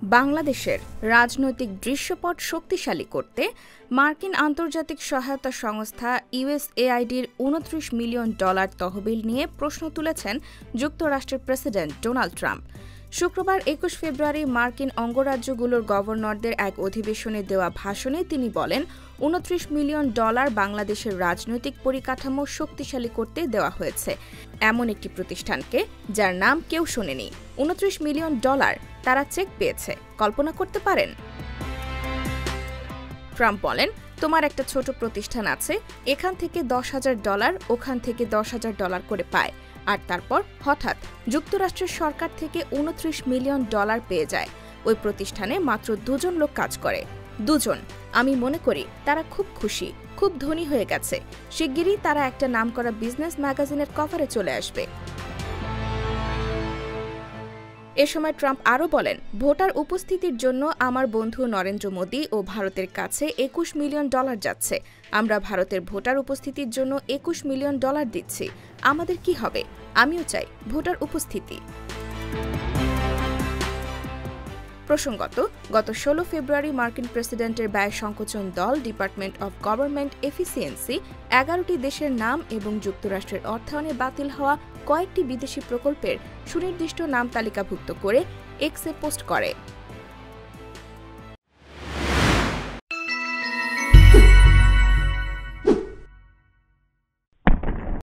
বাংলাদেশের রাজনৈতিক দৃশ্যপট শক্তিশালী করতে মার্কিন আন্তর্জাতিক সহায়তা সংস্থা ইউএসএআইডির $29 মিলিয়ন তহবিল নিয়ে প্রশ্ন তুলেছেন যুক্তরাষ্ট্রের প্রেসিডেন্ট ডোনাল্ড ট্রাম্প। শুক্রবার ২১ ফেব্রুয়ারি মার্কিন অঙ্গরাজ্যগুলোর গভর্নরদের এক অধিবেশনে দেওয়া ভাষণে তিনি বলেন, $29 মিলিয়ন বাংলাদেশের রাজনৈতিক পরিকাঠামো শক্তিশালী করতে দেওয়া হয়েছে এমন একটি প্রতিষ্ঠানকে যার নাম কেউ শোনেনি। $29 মিলিয়ন তারা চেক পেয়েছে, কল্পনা করতে পারেন? ট্রাম্প বলেন, তোমার একটা ছোট প্রতিষ্ঠান আছে, এখান থেকে $10,000 ওখান থেকে $10,000 করে পায়, আর তারপর হঠাৎ যুক্তরাষ্ট্রের সরকার থেকে $29 মিলিয়ন পেয়ে যায়। ওই প্রতিষ্ঠানে মাত্র 2 জন লোক কাজ করে। 2 জন। আমি মনে করি তারা খুব খুশি, খুব ধনী হয়ে গেছে। শিগগিরই তারা একটা নামকরা বিজনেস ম্যাগাজিনের কভারে চলে আসবে। এ সময় ট্রাম্প আরও বলেন, ভোটার উপস্থিতির জন্য আমার বন্ধু নরেন্দ্র মোদি ও ভারতের কাছে $21 মিলিয়ন যাচ্ছে। আমরা ভারতের ভোটার উপস্থিতির জন্য $21 মিলিয়ন দিচ্ছি। আমাদের কি হবে? আমিও চাই ভোটার উপস্থিতি। প্রসঙ্গত, গত 16 ফেব্রুয়ারি মার্কিন প্রেসিডেন্টের ব্যয় সংকোচন দল ডিপার্টমেন্ট অব গভর্নমেন্ট এফিসিয়েন্সি 11টি দেশের নাম এবং যুক্তরাষ্ট্রের অর্থায়নে বাতিল হওয়া কয়েকটি বিদেশি প্রকল্পের সুনির্দিষ্ট নাম তালিকাভুক্ত করে এক্সে পোস্ট করে।